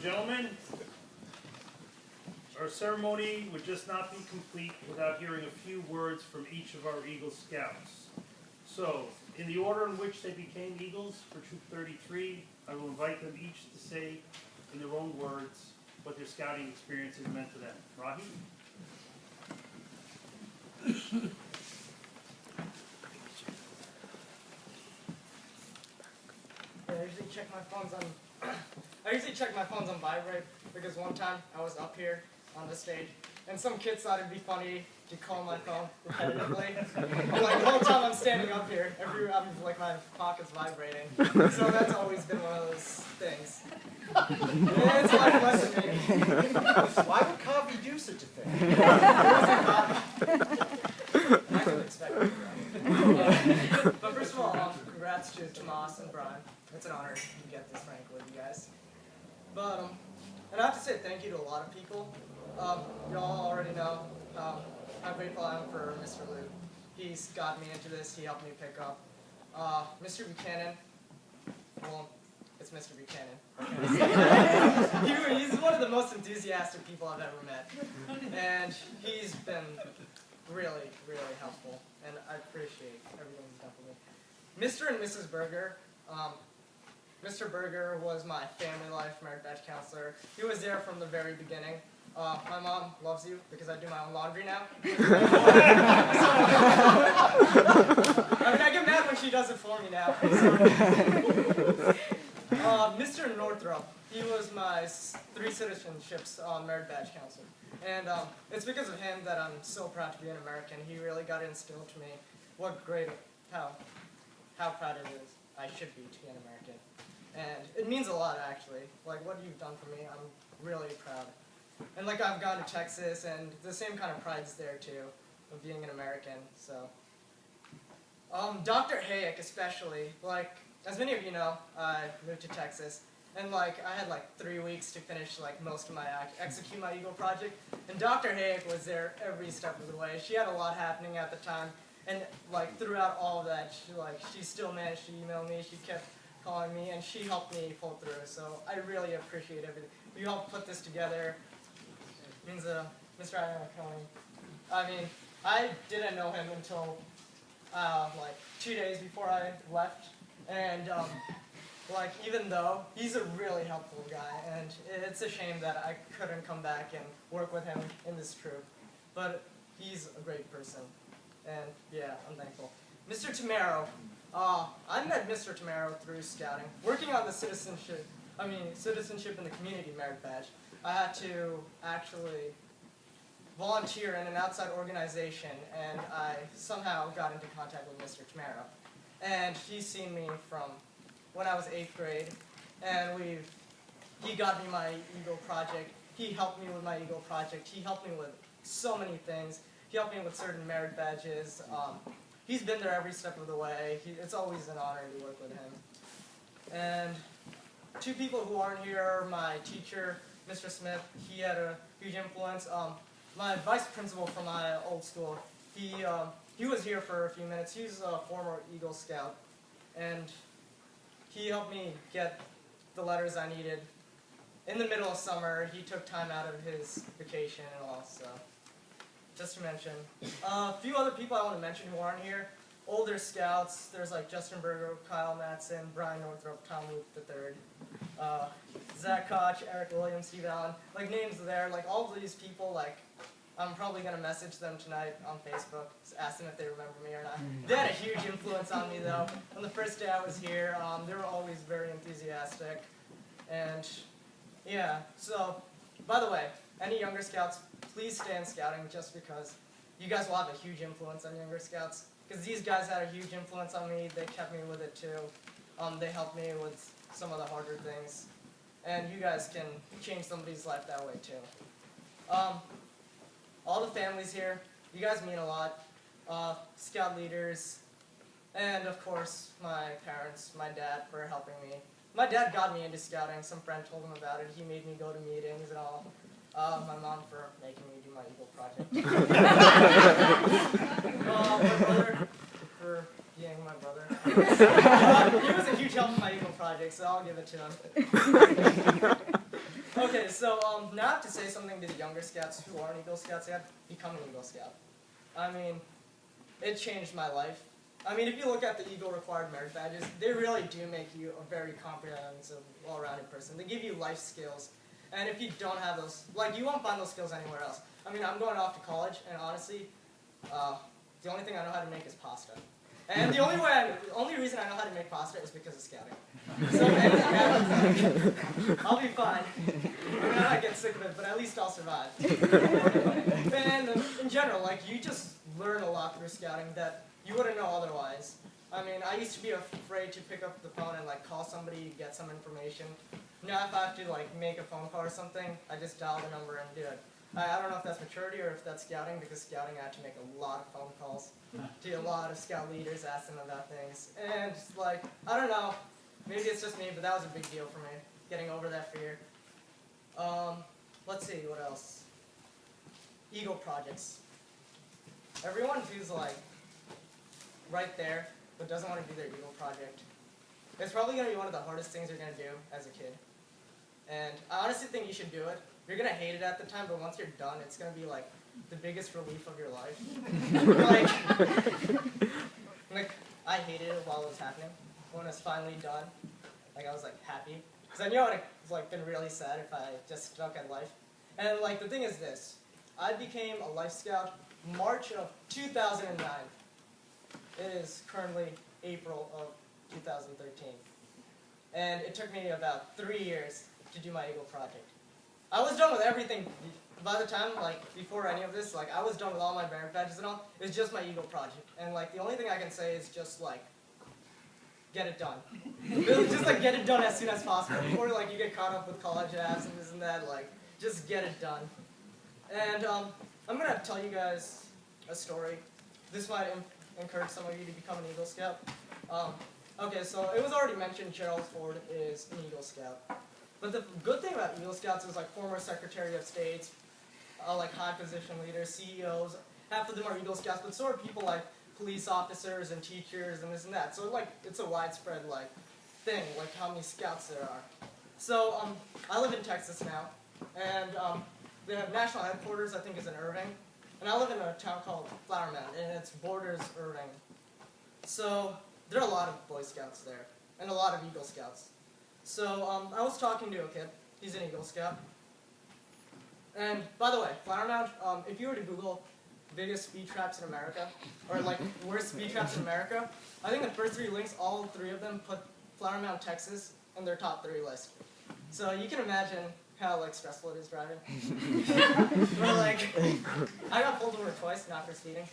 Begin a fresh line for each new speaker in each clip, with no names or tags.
gentlemen, our ceremony would just not be complete without hearing a few words from each of our Eagle Scouts. So, in the order in which they became Eagles for Troop 33, I will invite them each to say in their own words what their scouting experience has meant to them. Rahi?
I usually check my phones on vibrate because one time I was up here on the stage and some kids thought it'd be funny to call my phone repetitively. And like the whole time I'm standing up here, like my pocket's vibrating. So that's always been one of those things. And it's a life lesson, maybe.
Why would coffee do such a thing?
It wasn't coffee. I couldn't expect it. But first of all, congrats to Tomas and Brian. It's an honor to get this rank with you guys. But and I have to say thank you to a lot of people. Y'all already know how grateful I am for Mr. Liu. He's got me into this. He helped me pick up. Mr. Buchanan. Well, it's Mr. Buchanan. He's one of the most enthusiastic people I've ever met, and he's been really, really helpful, and I appreciate everything he's done for me. Mr. and Mrs. Berger. Mr. Berger was my family life merit badge counselor. He was there from the very beginning. My mom loves you because I do my own laundry now. I mean, I get mad when she does it for me now. Mr. Northrop, he was my 3 citizenships merit badge counselor. And it's because of him that I'm so proud to be an American. He really got instilled to me how proud it is I should be to be an American. And it means a lot, actually. Like, what you've done for me, I'm really proud. And, like, I've gone to Texas, and the same kind of pride's there, too, of being an American, so. Dr. Hayek, especially, like, as many of you know, I moved to Texas, and, like, I had, like, 3 weeks to finish, like, most of my, execute my Eagle project, and Dr. Hayek was there every step of the way. She had a lot happening at the time, and, like, throughout all of that, she still managed to email me, she kept calling me, and she helped me pull through, so I really appreciate everything. You helped put this together. It means, Mr. Cohen. I mean, I didn't know him until, like, 2 days before I left, and, like, even though he's a really helpful guy, and it's a shame that I couldn't come back and work with him in this troop, but he's a great person, and, yeah, I'm thankful. Mr. Tamaro. I met Mr. Tamaro through scouting. Working on the citizenship in the community merit badge, I had to actually volunteer in an outside organization, and I somehow got into contact with Mr. Tamaro. And he's seen me from when I was 8th grade, and he got me my Eagle project. He helped me with my Eagle project. He helped me with so many things. He helped me with certain merit badges. He's been there every step of the way. It's always an honor to work with him. And 2 people who aren't here, my teacher, Mr. Smith, he had a huge influence. My vice principal from my old school, he was here for a few minutes. He's a former Eagle Scout, and he helped me get the letters I needed. In the middle of summer, he took time out of his vacation and all, so. Just to mention. A few other people I want to mention who aren't here. Older scouts, there's like Justin Berger, Kyle Matson, Brian Northrop, Tom Luke III, Zach Koch, Eric Williams, Steve Allen. Like names there, like all of these people, like I'm probably going to message them tonight on Facebook, ask them if they remember me or not. They had a huge influence on me though. On the first day I was here, they were always very enthusiastic. And yeah, so by the way, any younger scouts, please stay in scouting just because you guys will have a huge influence on younger scouts. Because these guys had a huge influence on me. They kept me with it too. They helped me with some of the harder things. And you guys can change somebody's life that way too. All the families here, you guys mean a lot. Scout leaders, and of course my parents, my dad for helping me. My dad got me into scouting. Some friend told him about it. He made me go to meetings and all. My mom for making me do my Eagle project. My brother for being my brother. He was a huge help in my Eagle project, so I'll give it to him. Okay, so now I have to say something to the younger scouts who aren't Eagle Scouts yet. Become an Eagle Scout. I mean, it changed my life. I mean, if you look at the Eagle required merit badges, they really do make you a very comprehensive, well-rounded person. They give you life skills, and if you don't have those, like, you won't find those skills anywhere else. I mean, I'm going off to college, and honestly, the only thing I know how to make is pasta. And the only reason I know how to make pasta is because of scouting. So if anything happens, I'll be fine. I mean, I might get sick of it, but at least I'll survive. And in general, like, you just learn a lot through scouting that you wouldn't know otherwise. I mean, I used to be afraid to pick up the phone and like call somebody, get some information. Now if I have to like make a phone call or something, I just dial the number and do it. I don't know if that's maturity or if that's scouting, because scouting I had to make a lot of phone calls to a lot of scout leaders, ask them about things. And like, I don't know, maybe it's just me, but that was a big deal for me, getting over that fear. Let's see, what else? Eagle projects. Everyone who's like right there, but doesn't want to do their Eagle project, it's probably going to be one of the hardest things you're going to do as a kid. And I honestly think you should do it. You're going to hate it at the time, but once you're done, it's going to be like the biggest relief of your life. like, I hated it while it was happening. When it was finally done, like I was like happy. Because I knew I would have like been really sad if I just stuck at life. And like the thing is this, I became a Life Scout March of 2009. It is currently April of 2013. And it took me about 3 years to do my Eagle project. I was done with everything. By the time, like, before any of this, like, I was done with all my merit badges and all. It was just my Eagle project. And, like, the only thing I can say is just, like, get it done. Just, like, get it done as soon as possible. Before, like, you get caught up with college apps and this and that, like, just get it done. And, I'm going to tell you guys a story. This might encourage some of you to become an Eagle Scout. Okay, so it was already mentioned Gerald Ford is an Eagle Scout. But the good thing about Eagle Scouts is like former Secretary of States, like high position leaders, CEOs, half of them are Eagle Scouts, but so are people like police officers and teachers and this and that. So like it's a widespread like thing, like how many scouts there are. So I live in Texas now, and the national headquarters I think is in Irving, and I live in a town called Flower Mound, and it's borders Irving. So there are a lot of Boy Scouts there, and a lot of Eagle Scouts. So I was talking to a kid. He's an Eagle Scout. And by the way, Flower Mound, if you were to Google biggest speed traps in America, or like worst speed traps in America, I think the first 3 links, all 3 of them put Flower Mound, Texas in their top 3 list. So you can imagine how like stressful it is driving. But like, I got pulled over twice, not for speeding.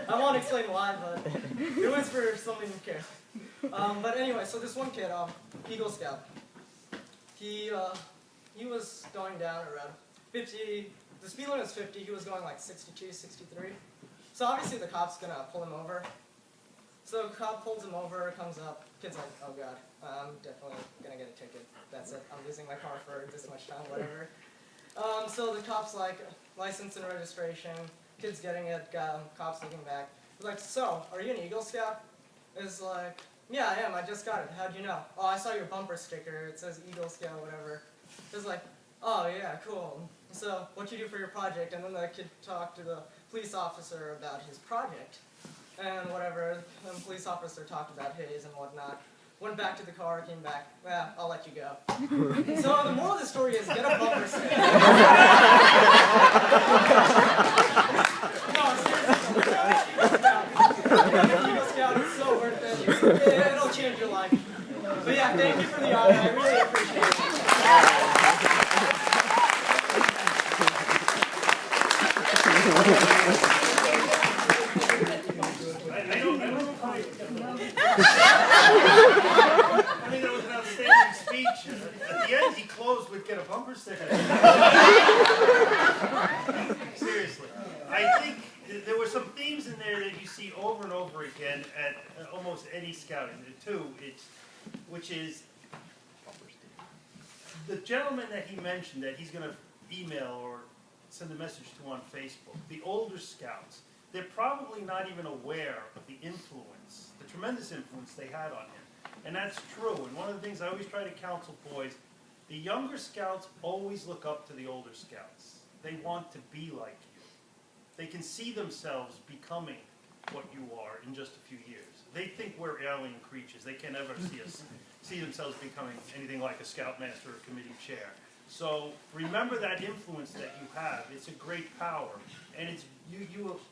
I won't explain why, but it was for something you care. But anyway, so this one kid, Eagle Scout, he was going down around 50, the speed limit was 50, he was going like 62, 63. So obviously the cop's gonna pull him over. So the cop pulls him over, comes up, kid's like, oh god, I'm definitely gonna get a ticket. That's it, I'm losing my car for this much time, whatever. So the cop's like, license and registration, kid's getting it, cop's looking back. He's like, so, are you an Eagle Scout? It's like, yeah, I am, I just got it. How'd you know? Oh, I saw your bumper sticker. It says Eagle Scout, whatever. It's like, oh, yeah, cool. So, what you do for your project? And then the kid talked to the police officer about his project. And whatever, and the police officer talked about his and whatnot. Went back to the car, came back. Yeah, I'll let you go. So, the moral of the story is get a bumper sticker. No, seriously. Eagle Scout is so worth it. It'll change your life. But yeah, thank you for the honor. I really appreciate it.
I mean, that was an outstanding speech. At the end, he closed with "get a bumper sticker." Seriously, I think there were some themes in there that you see over and over again at almost any scouting. Which is the gentleman that he mentioned that he's going to email or send a message to on Facebook. The older scouts, they're probably not even aware of the influence, the tremendous influence they had on him. And that's true. And one of the things I always try to counsel boys, The younger scouts always look up to the older scouts. They want to be like you. They can see themselves becoming what you are in just a few years. They think we're alien creatures. They can never see themselves becoming anything like a scoutmaster or committee chair. So remember that influence that you have. It's a great power, and it's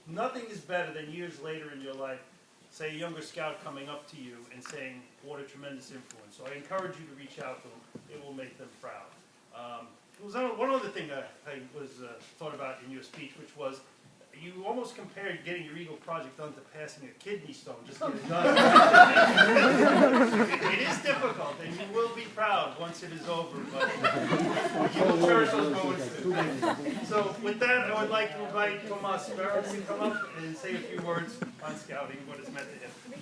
nothing is better than years later in your life, say a younger scout coming up to you and saying, what a tremendous influence. So I encourage you to reach out to them. It will make them proud. There was one other thing that I was thought about in your speech, which was you almost compared getting your Eagle project done to passing a kidney stone. Just get it done. It is difficult, and you will be proud once it is over, but you will cherish those moments too. So with that, I would like to invite Tomas Sparrow to come up and say a few words on scouting, what it's meant to him.